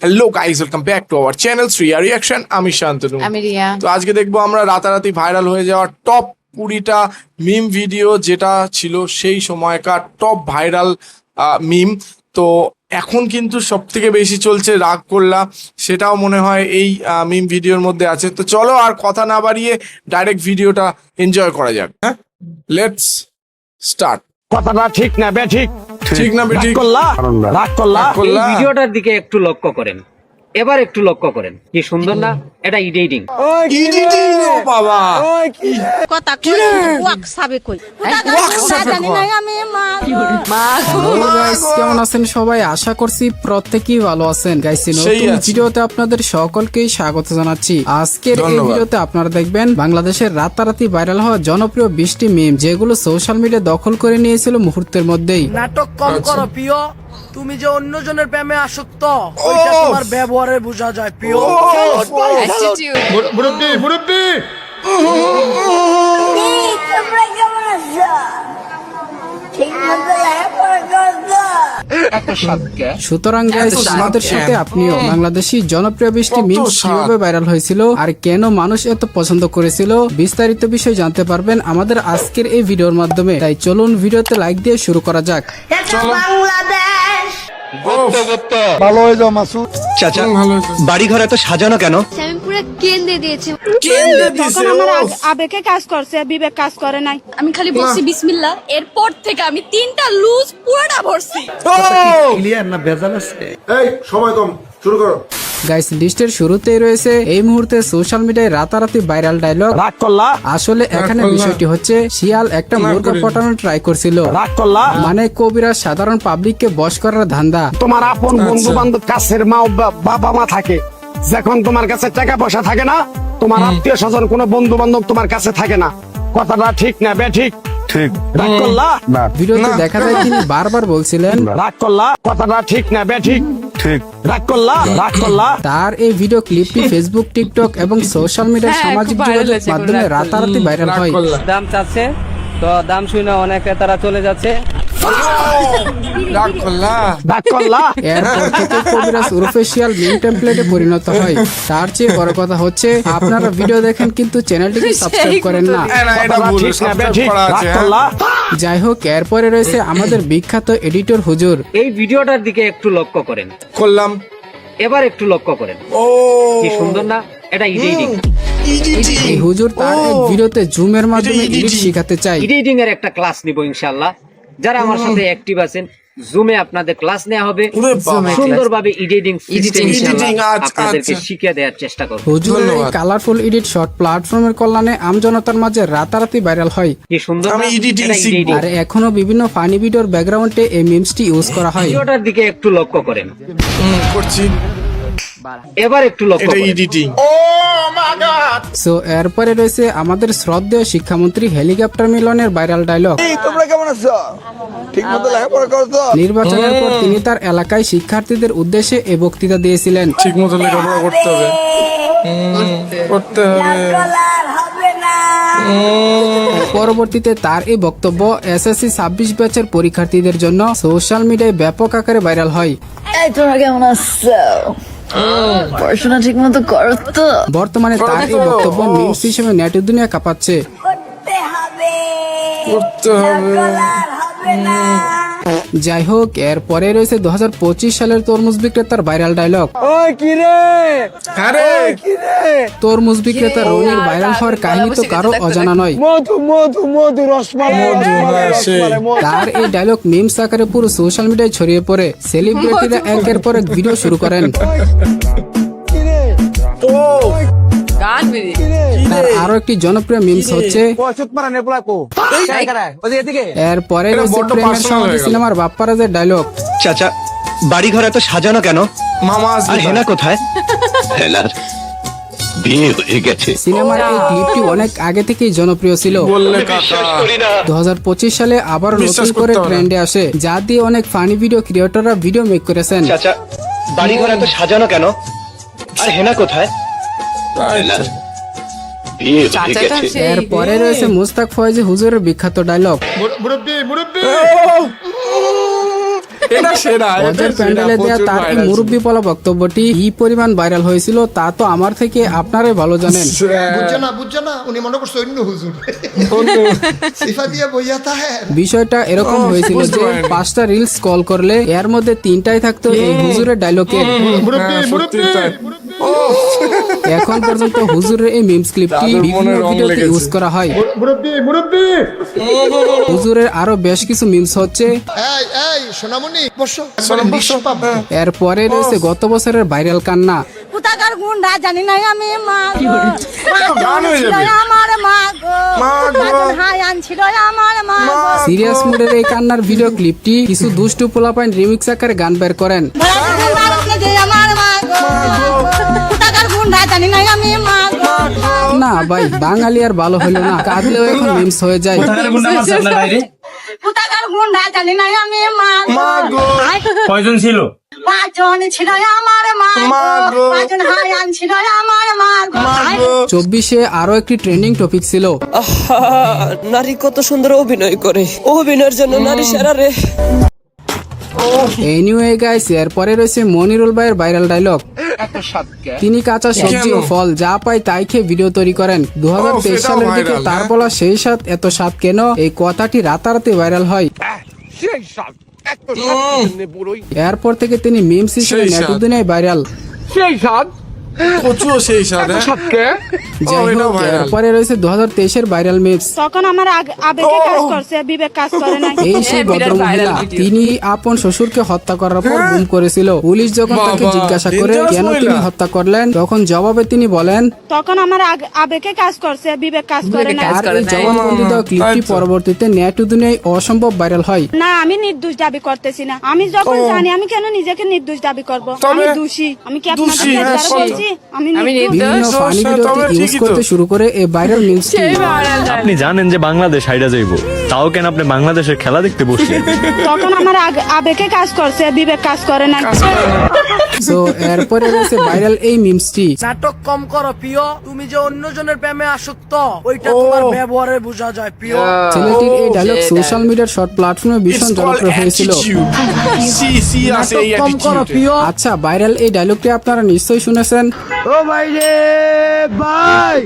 Hello guys, welcome back to our channel Shriya reaction. আমি শান্তনু। আমি রিয়া। তো আজকে দেখবো আমরা রাতারাতি ভাইরাল হয়ে যাওয়া টপ 20টা মিম ভিডিও, যেটা ছিল সেই সময়কার টপ ভাইরাল মিম। তো এখন কিন্তু সব থেকে বেশি চলছে রাগ করলা, সেটাও মনে হয় এই মিম ভিডিওর মধ্যে আছে। তো চলো আর কথা না বাড়িয়ে ডাইরেক্ট ভিডিওটা এনজয় করা যাক। হ্যাঁ, লেটস স্টার্ট। কথাটা ঠিক না বে ঠিক ঠিক না বেঠিক? রাগ করলা এই ভিডিওটার দিকে একটু লক্ষ্য করেন, এবার একটু লক্ষ্য করেন, কি সুন্দর না? এটা এডিটিং। এডিটিং ও বাবা, কথা কই ওয়াক সাবে কই জানি না আমি মা গাইস, কেমন আছেন সবাই? আশা করছি প্রত্যেকেই ভালো আছেন। গাইস, সেই নতুন আছে। ভিডিওতে আপনাদের সকলকেই স্বাগত জানাচ্ছি। আজকের এই ধন্যবাদ। ভিডিওতে আপনারা দেখবেন বাংলাদেশের রাতারাতি ভাইরাল হওয়া জনপ্রিয় 20টি মিম, যেগুলো সোশ্যাল মিডিয়া দখল করে নিয়েছিল মুহূর্তের মধ্যেই। নাটক কম করো প্রিয়, তুমি যে অন্যজনের প্রেমে আসক্ত ওইটা তোমার ব্যবহারে বোঝা যায় প্রিয়। তোমরা কেমন আছো ঠিক মতো লেখাপড়া করছো? সুতরাং গাইস, আমাদের সাথে আপনিও বাংলাদেশি জনপ্রিয় 20টি মিম কিভাবে ভাইরাল হয়েছিল আর কেন মানুষ এত পছন্দ করেছিল, বিস্তারিত বিষয় জানতে পারবেন আমাদের আজকের এই ভিডিওর মাধ্যমে। তাই চলুন ভিডিওতে লাইক দিয়ে শুরু করা যাক। এটা বাংলাদেশ। ভালো হয়ে যাও মাসুদ। চাচা, ভালো হয়েছে। বাড়ি ঘর এত সাজানো কেন? আমি পুরো কেন্দ্রে দিয়েছি। কেন্দ্রে দিছে, উফ। আবেগে কাজ করছে, বিবেক কাজ করে নাই। আমি খালি বলছি বিসমিল্লাহ, এরপর থেকে আমি 3টা লুজ পুরোটা ভরছি। ক্লিয়ার না ভেজাল আছে? এই সময় কম, শুরু করো। গাইস, লিস্টের শুরুতেই রয়েছে এই মুহূর্তে সোশ্যাল মিডিয়ায় রাতারাতি ভাইরাল ডায়লগ। রাগ করলা আসলে এখানে করলা। বিষয়টি হচ্ছে শিয়াল একটা মুরগা করিনি। পটানোর ট্রাই করছিল, রাগ করলা মানে কবিরা সাধারণ পাবলিককে বশ করার ধান্দা। তোমার আপন বন্ধু বান্ধব কাছের মা ও বাবা মা থাকে, যখন তোমার কাছে টাকা পয়সা থাকে না, তোমার আত্মীয় স্বজন কোনো বন্ধু বান্ধব তোমার কাছে থাকে না। কথাটা ঠিক না বে ঠিক ঠিক রাগ করলা ভিডিওতে দেখা যায় তিনি বারবার বলছিলেন রাগ করলা কথাটা ঠিক না বে ঠিক ঠিক রাগ করলা তার এই ভিডিও ক্লিপটি ফেসবুক, টিকটক এবং সোশ্যাল মিডিয়ার হ্যাঁ, সামাজিক খুব viral যোগাযোগ হয়েছে, মাধ্যমে রাগ রাতারাতি ভাইরাল রাগ হয়। করলা। দাম চাচ্ছে, তো দাম শুনে অনেক ক্রেতারা চলে যাচ্ছে। রাগ করলা। রাগ করলা এরপর থেকে কবিরাজ অফিসিয়াল মিম টেমপ্লেটে পরিণত হয়। তার চেয়ে বড় কথা হচ্ছে আপনারা ভিডিও দেখেন কিন্তু চ্যানেলটিকে সাবস্ক্রাইব করেন না। না, এটা কথাটা ভুল, ঠিক না বে সাবস্ক্রাইব ঠিক করা রাগ আছে। হ্যাঁ। করলা যাই হোক, এরপরে রয়েছে আমাদের বিখ্যাত এডিটর হুজুর। এই ভিডিওটার দিকে একটু লক্ষ্য করেন, করলাম। এবার একটু লক্ষ্য করেন, ও কি সুন্দর না? এটা এডিটিং। এই হুজুর তার এক ভিডিওতে জুমের মাধ্যমে এডিট শেখাতে চাই। এডিটিং এর একটা ক্লাস নিব ইনশাআল্লাহ। যারা আমার সাথে অ্যাক্টিভ আছেন, জুমে আপনাদের ক্লাস নেওয়া হবে, ওরে বাবা। সুন্দরভাবে এডিটিং সিস্টেম Editing, আচ্ছা, আপনাদেরকে আচ্ছা। শিখিয়ে দেওয়ার চেষ্টা করব। হুজুরের এই ধন্যবাদ। কালারফুল এডিট শর্ট প্ল্যাটফর্মের কল্যাণে আমজনতার মাঝে রাতারাতি ভাইরাল হয়। কি সুন্দর আমি না? editing এটা শিখবো। editing। আর এখনো বিভিন্ন ফানি ভিডিওর ব্যাকগ্রাউন্ডে এই মিমসটি ইউজ করা হয়। ভিডিওটার দিকে একটু লক্ষ্য করেন, করছি। এবার একটু লক্ষ্য এটা করেন। এডিটিং। সো এরপরে রয়েছে আমাদের শ্রদ্ধেয় শিক্ষামন্ত্রী হেলিকপ্টার মিলনের ভাইরাল ডায়লগ। তোমরা কেমন আছো ঠিক মতো লেখাপড়া করছো? নির্বাচনের পর তিনি তার এলাকায় শিক্ষার্থীদের উদ্দেশ্যে এই বক্তৃতা দিয়েছিলেন। ঠিক মতো লেখাপড়া করতে হবে, করতে হবে। কলার হবে না। পরবর্তীতে তার এই বক্তব্য এসএসসি 26 ব্যাচের পরীক্ষার্থীদের জন্য সোশ্যাল মিডিয়ায় ব্যাপক আকারে ভাইরাল হয়। এই তোমরা কেমন আছো? পড়াশোনা ঠিক মতো করো তো? বর্তমানে তার এই বক্তব্য মিমস হিসেবে নেট দুনিয়া কাঁপাচ্ছে। করতে হবে। করতে হবে। কলার হবে না। যাই হোক, এরপরে রয়েছে 2025 সালের তরমুজ বিক্রেতার ভাইরাল ডায়লগ। ওই কি রে আরে তরমুজ বিক্রেতা রনির ভাইরাল হওয়ার কাহিনী তো কারো অজানা নয়। মধু মধু মধু রসমালাই মধু, হ্যাঁ, সেই। তার এই ডায়লগ মিমস আকারে পুরো সোশ্যাল মিডিয়ায় ছড়িয়ে পড়ে। সেলিব্রিটিরা একের পর এক ভিডিও শুরু করেন। গান বেরি তার আরো একটি জনপ্রিয় মিমস হচ্ছে ওষুধ মারা নেবলা কো ওই এদিকে এরপরে এটা রয়েছে বড্ড প্রেমের personal সমাধি হয়ে গেল। সিনেমার বাপ্পারাজের ডায়লগ। চাচা, বাড়ি ঘর এত সাজানো কেন? মামা আসবে। আর হেনা কোথায়? হেনার বিয়ে হয়ে গেছে। সিনেমার এই ক্লিপটি অনেক আগে থেকেই জনপ্রিয় ছিল। বললে কাকা। 2025 সালে আবার বিশ্বাস নতুন করে করতে হবে না। ট্রেন্ডে আসে, যা দিয়ে অনেক ফানি ভিডিও ক্রিয়েটররা ভিডিও মেক করেছেন। চাচা, বাড়ি ঘর এত সাজানো কেন? আর হেনা কোথায়? হেনার বিয়ে হয়ে চাচাটা গেছে। সেই এরপরে রয়েছে মুস্তাক ফয়েজি হুজুরের বিখ্যাত ডায়লগ। এটা সেরা, এটা অজয় সেরা, প্যান্ডেলে দেয়া প্রচুর তার এই viral মুরব্বী বলা বক্তব্যটি কি পরিমাণ ভাইরাল হয়েছিল তা তো আমার থেকে আপনারাই ভালো জানেন। বুঝছো না উনি মনে করছে অন্য হুজুর সিফা দিয়ে বইয়া তাহে বিষয়টা এরকম হয়েছিল বুঝতে যে পারিনি। 5টা রিলস কল করলে এর মধ্যে 3টাই থাকতো এই হুজুরের ডায়লগের। হ্যাঁ, সত্যি তাই। ও, এখন পর্যন্ত হুজুরের এই মিমস ক্লিপটি দাদুর বিভিন্ন মনে রং ভিডিওতে লেগেছে। ইউজ করা হয়। হুজুরের আরো বেশ কিছু মিমস হচ্ছে। এই এই সোনামণি বসো হ্যাঁ। এরপরে রয়েছে গত বছরের ভাইরাল কান্না। কোথাকার গুন্ডা জানি না আমি মা গো গান হয়ে ছিল যাবে। আমার মা গো মা গো। বাজন হাই আনছিল আমার মা গো সিরিয়াস মুডের এই কান্নার ভিডিও ক্লিপটি কিছু দুষ্টু পোলাপাইন রিমিক্স আকারে গান বের করেন। বাজন মারলে যে আমার মা গো কোথাকার গুন্ডা জানি না আমি মা গো না ভাই, বাঙালি আর ভালো হলো না, কাঁদলেও এখন মিমস হয়ে যায়। কোথাকার গুন্ডা জানি না আমি মা গো কয়জন ছিল? বাজন ছিল আমার মা মা গো গো। বাজন হাই আনছিল আমার মা গো 24-এ আরো একটি ট্রেন্ডিং টপিক ছিল। নারী কত সুন্দর অভিনয় করে, অভিনয়ের জন্য নারী সেরা রে। এনিওয়ে গাইস, এরপরে রয়েছে মনিরুল ভাইয়ের ভাইরাল ডায়লগ। তিনি কাঁচা সবজি ও ফল যা পায় তাই খেয়ে ভিডিও তৈরি করেন। 2023 সেটাও সালের দিকে viral, তার হ্যাঁ? বলা সেই স্বাদ এত স্বাদ কেন, এই কথাটি রাতারাতি ভাইরাল হয়। এরপর থেকে তিনি মিমস হিসেবে সেই নেট স্বাদ। দুনিয়ায় ভাইরাল। প্রচুর সেই সাথে যাই হোক, এরপরে রয়েছে 2023-এর ভাইরাল মিমস। তখন আমার আবেগে কাজ করছে বিবেক কাজ করে না এই সেই বিরাট ভদ্র মহিলা, viral video। তিনি আপন শ্বশুরকে হত্যা করার পর গুম করেছিল। পুলিশ যখন তাকে বাবা, জিজ্ঞাসা করে dangerous কেন মহিলা। তিনি হত্যা করলেন, তখন জবাবে তিনি বলেন, তখন আমার আবেগে কাজ করছে বিবেক কাজ করে না আর এই জবানবন্দি দেওয়া ক্লিপটি আচ্ছা। পরবর্তীতে নেট দুনিয়ায় অসম্ভব ভাইরাল হয়। না আমি নির্দোষ দাবি করতেছি না, আমি যখন জানি আমি কেন নিজেকে নির্দোষ দাবি করব, আমি তবে- দোষী, আমি কি দোষী, আপনাদের হ্যাঁ, দ্বারা সত্য। বলছি আমি আমি নির্দোষ? বিভিন্ন নির্দোষ। ফানি তবে ভিডিওতে ইউজ ঠিকই তো। করতে শুরু করে এই ভাইরাল মিমসটি। সেই viral আপনি জানেন যে বাংলাদেশ হাইডা যাইব, তাও কেন আপনি বাংলাদেশের খেলা দেখতে বসলেন? তখন আমার আবেগে কাজ করছে বিবেক কাজ করে না সো এরপরে রয়েছে ভাইরাল এই মিমসটি। নাটক কম করো প্রিয়, তুমি যে অন্যজনের প্রেমে আসক্ত ওইটা তোমার ব্যবহারে বোঝা যায় প্রিয়। ছেলেটির এই ডায়লগ সোশ্যাল মিডিয়ার শর্ট প্লাটফর্মে ভীষণ জনপ্রিয় হয়েছিল। আছে এই নাটক কম করো attitude। প্রিয়। আচ্ছা, ভাইরাল এই ডায়লগটি আপনারা নিশ্চয়ই শুনেছেন। ও ভাই রে ভাই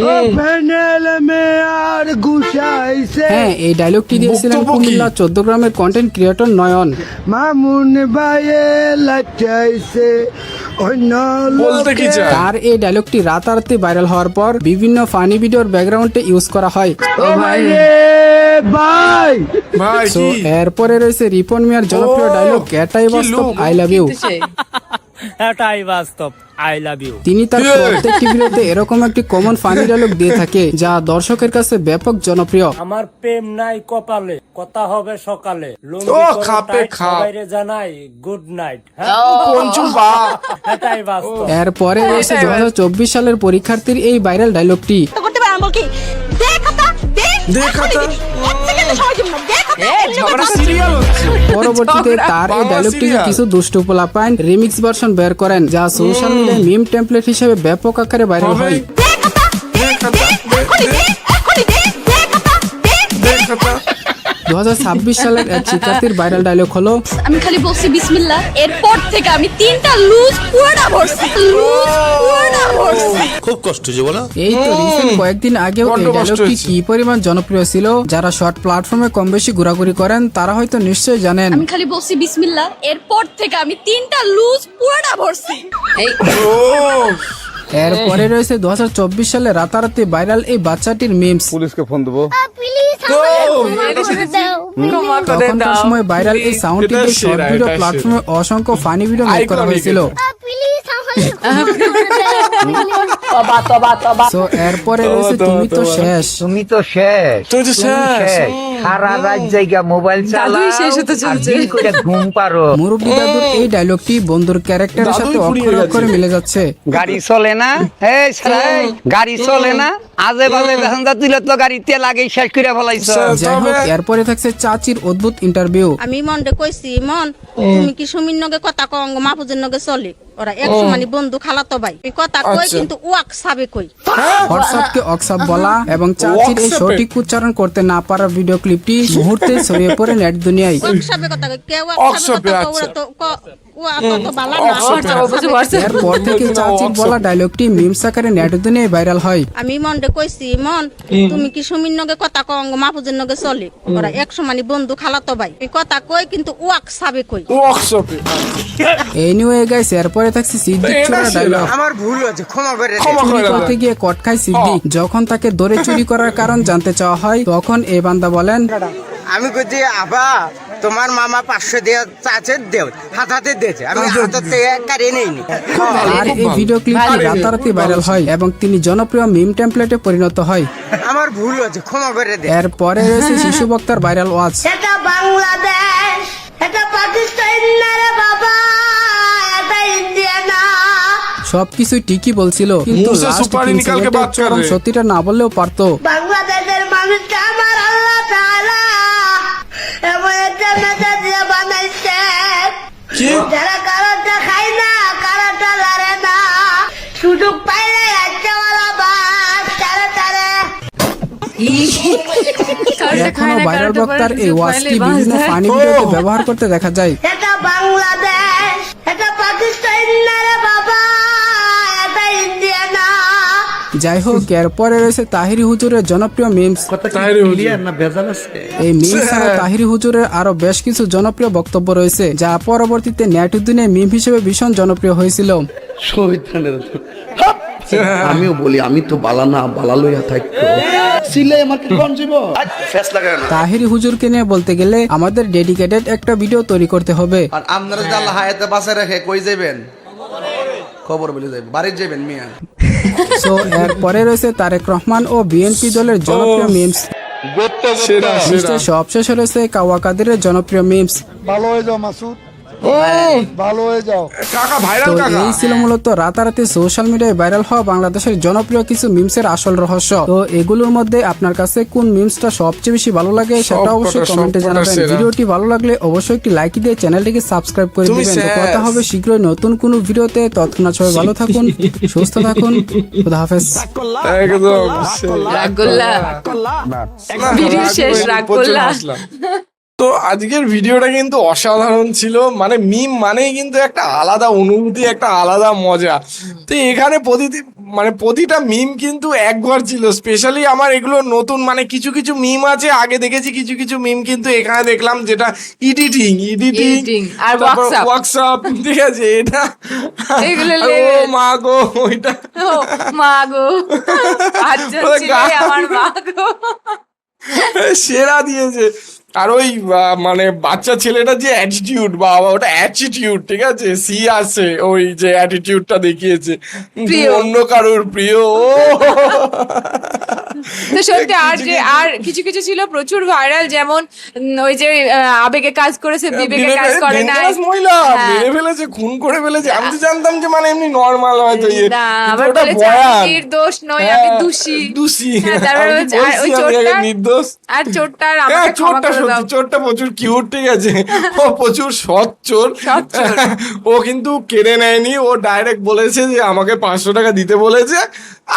ও প্যানেল মে আর গুছাইছে হ্যাঁ, এই ডায়লগটি দিয়েছিলেন বক্তব্য কি? কুমিল্লা 14 গ্রামের কন্টেন্ট ক্রিয়েটর নয়ন। মামুন ভাইয়ে লাচাইছে অন্য বলতে কি চায়? তার এই ডায়লগটি রাতারাতি ভাইরাল হওয়ার পর বিভিন্ন ফানি ভিডিওর ব্যাকগ্রাউন্ডে ইউজ করা হয়। ও ভাই রে ভাই ভাই সো কি এরপরে রয়েছে রিপন মিয়ার জনপ্রিয় ও, ডায়লগ এটাই বাস্তব, look, আই লাভ ইউ। সেই এটাই বাস্তব, আই লাভ ইউ। তিনি তার প্রত্যেকটি ভিডিওতে এরকম একটি কমন ফানি ডায়লগ দিয়ে থাকে যা দর্শকের কাছে ব্যাপক জনপ্রিয়। আমার প্রেম নাই কপালে, কথা হবে সকালে, ও, খাপে খাপ। জানাই গুড নাইট। পঞ্চু বা এটাই বাস্তব। এরপরে রয়েছে 2024 সালের পরীক্ষার্থীর এই ভাইরাল ডায়লগটি। করতে পারে আমি কি দেখাতা দেখাতা। এক সেকেন্ডে সময় দিব না দেখাতা সিরিয়াল হচ্ছে পরবর্তীতে তার এই বাংলা ডায়লগটিকে serial। কিছু দুষ্টু পোলাপাইন রিমিক্স ভার্সন বের করেন যা সোশ্যাল মিডিয়ায় মিম টেমপ্লেট হিসেবে ব্যাপক আকারে ভাইরাল হয়। দেখাতা 2026 সালের এক শিক্ষার্থীর ভাইরাল ডায়লগ হলো, আমি খালি বলছি বিসমিল্লাহ, এরপর থেকে আমি 3টা লুজ পুরোটা ভরছি, লুজ পুরোটা ভরছি। খুব কষ্ট যে বলো এই তো রিসেন্ট কয়েকদিন আগেও এই বড্ড কষ্ট ডায়লগটি হয়েছে। কি পরিমাণ জনপ্রিয় ছিল, যারা শর্ট প্ল্যাটফর্মে কম বেশি ঘোরাঘুরি করেন তারা হয়তো নিশ্চয়ই জানেন। আমি খালি বলছি বিসমিল্লাহ, এরপর থেকে আমি 3টা লুজ পুরোটা ভরছি। এই এরপরে রয়েছে 2024 সালে রাতারাতি ভাইরাল এই বাচ্চাটির মিমস। পুলিশকে ফোন দেবো ক্ষমা করে তখনকার দাও সময় ভাইরাল এই সাউন্ডটি এটা দিয়ে শর্ট সেরা, ভিডিও এটা প্ল্যাটফর্মে অসংখ্য ফানি ভিডিও মেক করা Iconic হয়েছিল। সো এরপরে রয়েছে তুমি তো শেষ। তুমি তো শেষ তুই তো শেষ সারা রাত জায়গা মোবাইল জাদুই শেষ হতে চলছে ঘুম পারো মুরব্বী দাদুর এই ডায়লগটি বন্ধুর ক্যারেক্টারের দাদুই সাথে ফুরিয়ে অক্ষরে যাচ্ছে। অক্ষরে মিলে যাচ্ছে। গাড়ি চলে না এই গাড়ি চলে না আজে বাজে প্যাসেঞ্জার তুলে তো গাড়িতে লাগেই শেষ করে ফেলাইছো যাই হোক, এরপরে থাকছে চাচির অদ্ভুত ইন্টারভিউ। আমি মনরে কইছি মন তুমি কি সুমির নগে কথা কঙ্গ মাহফুজের নগে চলে ওরা এক সমানি বন্ধু খালাতো ভাই এই কথা কই আচ্ছা। কিন্তু ওয়াক সাবে কই হোয়াটসঅ্যাপকে অক্সাপ বলা এবং চাচির এই WhatsApp-এ? সঠিক উচ্চারণ করতে না পারার ভিডিও ক্লিপ ক্লিপটি মুহূর্তে ছড়িয়ে পড়ে নেট দুনিয়ায়। ওয়ার্কশপে কথা কই, কেউ ওয়ার্কশপে কথা কই, ওরা তো ও তো বালা না। এরপর থেকে চাচির বলা ডায়লগটি মিমস আকারে নেট দুনিয়ায় ভাইরাল হয়। আমি মনরে কইছি, মন তুমি কি সুমির নগে কথা কও মাহফুজের নগে চলে, ওরা একশো মানে বন্ধু খালাতো ভাই। আমি কথা কই কিন্তু ওয়ার্কশপে কই। ওয়ার্কশপে এনিওয়ে গাইস, এরপরে থাকছে সিদ্দিক চোরা ডায়লগ। আমার ভুল হয়েছে, ক্ষমা করে চুরি করতে গিয়ে কট খায় সিদ্দিক। যখন তাকে ধরে চুরি করার কারণ জানতে চাওয়া হয়, তখন এই বান্দা বলেন, আমি কইছি আবা তোমার মামা 500 দিয়ে চাচের দেও হাতে দিয়েছে, আমি হাতে কারে নেইনি। আর এই ভিডিও ক্লিপটি রাতারাতি ভাইরাল হয় এবং তিনি জনপ্রিয় মিম টেমপ্লেটে পরিণত হয়। আমার ভুল হয়েছে, ক্ষমা করে দে। এরপরে রয়েছে শিশু বক্তার ভাইরাল ওয়াজ। এটা বাংলাদেশ, এটা পাকিস্তান না রে বাবা, এটা ইন্ডিয়া না। সবকিছু ঠিকই বলছিল, কিন্তু মুসে last সুপারি তিন নিকাল কে সেকেন্ডে বাত কর চরম রে। সত্যিটা না বললেও পারতো। বাংলাদেশের মানুষকে আমার আল্লাহ তাআলা এমন একটা মেজাজ দিয়ে বানাইছে, কি যারা কারোটা খায় না, কারোটা লড়ে না, সুযোগ পাইলে আচ্ছাওয়ালা বাস তারে তারে। এখনো ভাইরাল বক্তার এই ওয়াজটি বিভিন্ন ফানি ভিডিওতে ব্যবহার করতে দেখা যায়। এটা বাংলাদেশ, এটা পাকিস্তান না রে বাবা, এটা ইন্ডিয়া না। যাই হোক, এরপরে রয়েছে তাহিরি হুজুরের জনপ্রিয় মিমস। এই মিমস ছাড়া তাহিরি হুজুরের আরো বেশ কিছু জনপ্রিয় বক্তব্য রয়েছে, যা পরবর্তীতে নেট দুনিয়ায় মিম হিসেবে ভীষণ জনপ্রিয় হয়েছিল। আমিও বলি আমি তো বালা না, বালা লইয়া থাকতো সিলে আমাকে কোন জীবন ফেস লাগায় না। তাহিরি হুজুরকে নিয়ে বলতে গেলে আমাদের ডেডিকেটেড একটা ভিডিও তৈরি করতে হবে। আর আপনারা যদি আল্লাহ হায়াতে বাঁচায় রাখে কই যাবেন, খবর বলে যাবেন, বাড়ি যাবেন মিয়া। সো এরপরে রয়েছে তারেক রহমান ও বিএনপি দলের জনপ্রিয় মিমস। লিস্টে সবশেষে রয়েছে কাওয়া কাদেরের জনপ্রিয় মিমস। ভালো হয়ে যাও মাসুদ, ভালো হয়ে যাও। কাকা ভাইরাল তো কাকা এই ছিল মূলত রাতারাতি সোশ্যাল মিডিয়ায় ভাইরাল হওয়া বাংলাদেশের জনপ্রিয় কিছু মিমসের আসল রহস্য। তো এগুলোর মধ্যে আপনার কাছে কোন মিমসটা সবচেয়ে বেশি ভালো লাগে সেটা অবশ্যই কমেন্টে জানাবেন। ভিডিওটি ভালো লাগলে অবশ্যই একটি লাইক দিয়ে চ্যানেলটিকে সাবস্ক্রাইব করে দিবেন। তো কথা হবে শীঘ্রই নতুন কোনো ভিডিওতে। তৎক্ষণাৎ সবাই ভালো থাকুন, সুস্থ থাকুন, খোদা হাফেজ। একদম ভিডিও শেষ, রাগ করলা। তো আজকের ভিডিওটা কিন্তু অসাধারণ ছিল, মানে মিম মানেই কিন্তু একটা আলাদা অনুভূতি, একটা আলাদা মজা। তো এখানে প্রতিটা মিম কিন্তু একবার ছিল। স্পেশালি আমার এগুলো নতুন, মানে কিছু কিছু মিম আছে আগে দেখেছি, কিছু কিছু মিম কিন্তু এখানে দেখলাম যেটা এডিটিং আর ওয়ার্কশপ, ঠিক আছে, এটা এগুলো আর ও মা গো ওইটা মা গো, আচ্ছা আমার মা গো সেরা দিয়েছে। আর ওই মানে বাচ্চা ছেলেটা যে অ্যাটিটিউড, বা ওটা অ্যাটিটিউড, ঠিক আছে, সি আছে, ওই যে অ্যাটিটিউডটা দেখিয়েছে অন্য কারোর প্রিয়। তো সত্যি আর কিছু কিছু ছিল প্রচুর ভাইরাল, যেমন ওই যে আবেগে কাজ করেছে বিবেকে কাজ করে না, মহিলা মেরে ফেলেছে, খুন করে ফেলেছে। আমি তো জানতাম যে মানে এমনি নর্মাল হয়তো ইয়ে, না কিন্তু আবার ওটা বলেছে ভয়াল। আমি নির্দোষ নই, আমি দোষী। তারপরে ওই চোরটা নির্দোষ, আর চোরটার আমাকে ক্ষমা চোরটা করে দাও। সত্যি, চোরটা প্রচুর কিউট, ঠিক আছে, ও প্রচুর সৎ চোর। ও কিন্তু কেড়ে নেয়নি, ও ডাইরেক্ট বলেছে যে আমাকে 500 টাকা দিতে বলেছে,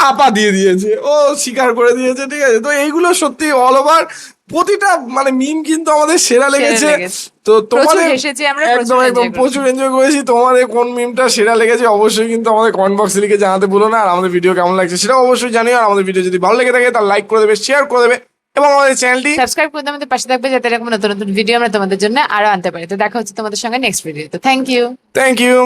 আপা দিয়ে দিয়েছে, ও স্বীকার করে দিয়েছে, ঠিক আছে। তো এইগুলো সত্যি অল ওভার প্রতিটা মানে মিম কিন্তু আমাদের সেরা লেগেছে। তো তোমাদের একদম প্রচুর এনজয় করেছি। তোমাদের কোন মিমটা সেরা লেগেছে অবশ্যই কিন্তু আমাদের কমেন্ট বক্সে লিখে জানাতে ভুলো না। আর আমাদের ভিডিও কেমন লাগছে সেটা অবশ্যই জানিও। আর আমাদের ভিডিও যদি ভালো লেগে থাকে তাহলে লাইক করে দেবে, শেয়ার করে দেবে এবং আমাদের চ্যানেলটি সাবস্ক্রাইব করে আমাদের পাশে থাকবে, যাতে এরকম নতুন নতুন ভিডিও আমরা তোমাদের জন্য আরো আনতে পারি। তো দেখা হচ্ছে তোমাদের সঙ্গে নেক্সট ভিডিওতে। Thank you.